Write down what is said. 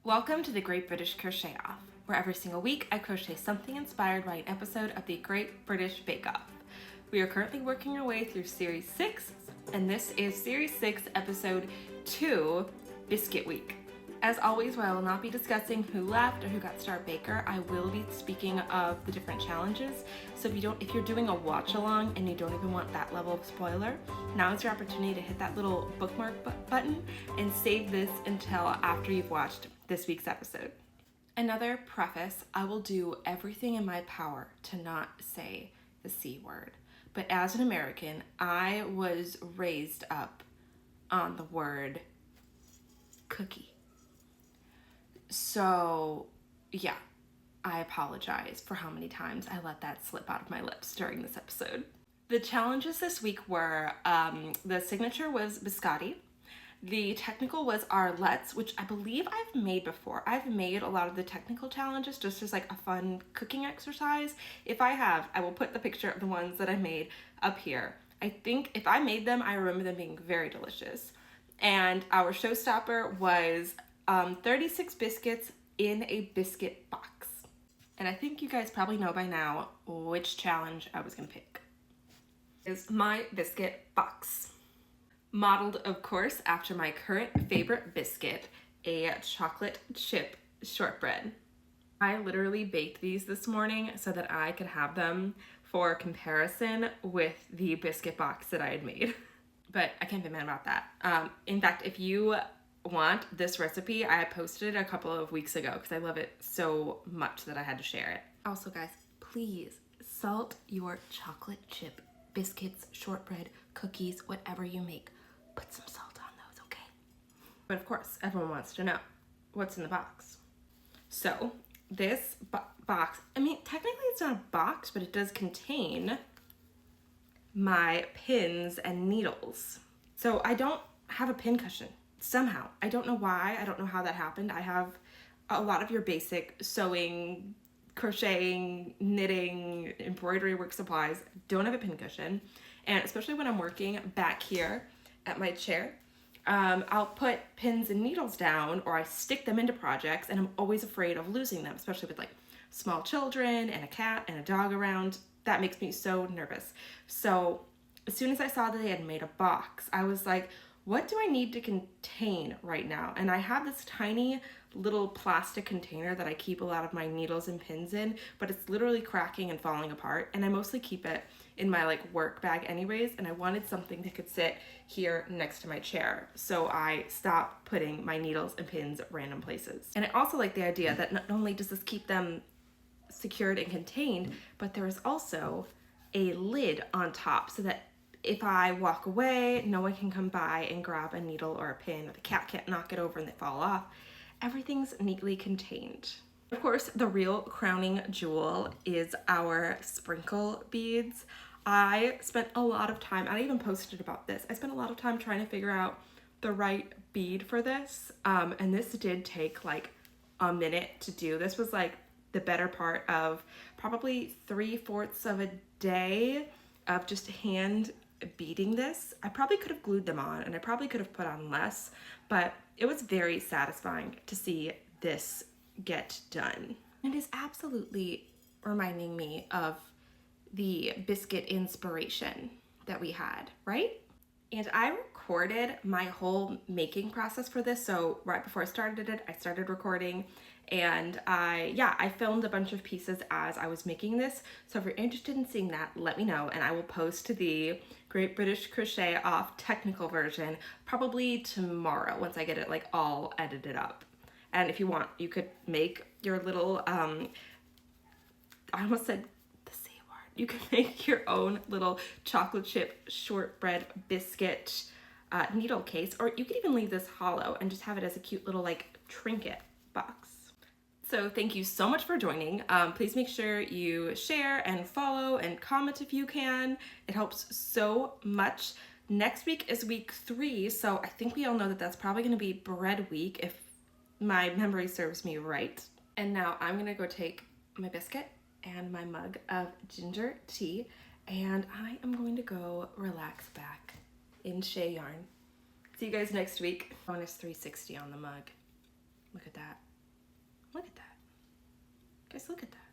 Welcome to the Great British Crochet Off, where every single week I crochet something inspired by an episode of the Great British Bake Off. We are currently working our way through Series 6, and this is Series 6, Episode 2, Biscuit Week. As always, while I will not be discussing who left or who got Star Baker, I will be speaking of the different challenges. So if you're doing a watch along and you don't even want that level of spoiler, now is your opportunity to hit that little bookmark button and save this until after you've watched this week's episode. Another preface, I will do everything in my power to not say the C word. But as an American, I was raised up on the word cookie. So, yeah, I apologize for how many times I let that slip out of my lips during this episode. The challenges this week were, the signature was Biscotti. The technical was our Let's, which I believe I've made before. I've made a lot of the technical challenges just as like a fun cooking exercise. If I have, I will put the picture of the ones that I made up here. I think if I made them, I remember them being very delicious. And our showstopper was 36 biscuits in a biscuit box. And I think you guys probably know by now which challenge I was gonna pick. Is my biscuit box. Modeled, of course, after my current favorite biscuit, a chocolate chip shortbread. I literally baked these this morning so that I could have them for comparison with the biscuit box that I had made. But I can't be mad about that. In fact, if you want this recipe, I posted it a couple of weeks ago because I love it so much that I had to share it. Also, guys, please salt your chocolate chip biscuits, shortbread, cookies, whatever you make. Put some salt on those, okay? But of course, everyone wants to know what's in the box. So this box, I mean, technically it's not a box, but it does contain my pins and needles. So I don't have a pin cushion. Somehow. I don't know why. I don't know how that happened. I have a lot of your basic sewing, crocheting, knitting, embroidery work supplies. Don't have a pin cushion. And especially when I'm working back here at my chair, I'll put pins and needles down or I stick them into projects and I'm always afraid of losing them, especially with like small children and a cat and a dog around. That makes me so nervous. So as soon as I saw that they had made a box, I was like, what do I need to contain right now? And I have this tiny little plastic container that I keep a lot of my needles and pins in, but it's literally cracking and falling apart. And I mostly keep it in my like work bag anyways. And I wanted something that could sit here next to my chair. So I stopped putting my needles and pins at random places. And I also like the idea that not only does this keep them secured and contained, but there is also a lid on top so that if I walk away, no one can come by and grab a needle or a pin, or the cat can't knock it over and they fall off. Everything's neatly contained. Of course, the real crowning jewel is our sprinkle beads. I spent a lot of time, I even posted about this, I spent a lot of time trying to figure out the right bead for this. And this did take like a minute to do. This was like the better part of probably 3/4 of a day of just hand beading this. I probably could have glued them on and I probably could have put on less, but it was very satisfying to see this get done. It is absolutely reminding me of the biscuit inspiration that we had, right? And I recorded my whole making process for this. So right before I started it, I started recording and I filmed a bunch of pieces as I was making this. So if you're interested in seeing that, let me know and I will post the Great British Crochet Off technical version probably tomorrow once I get it like all edited up. And if you want, you could make your little, I almost said the C word. You could make your own little chocolate chip shortbread biscuit needle case, or you could even leave this hollow and just have it as a cute little like trinket box. So thank you so much for joining. Please make sure you share and follow and comment if you can. It helps so much. Next week is week 3, so I think we all know that that's probably gonna be bread week if my memory serves me right. And now I'm gonna go take my biscuit and my mug of ginger tea and I am going to go relax back in Shea Yarn. See you guys next week. Bonus 360 on the mug. Look at that. Guys, look at that.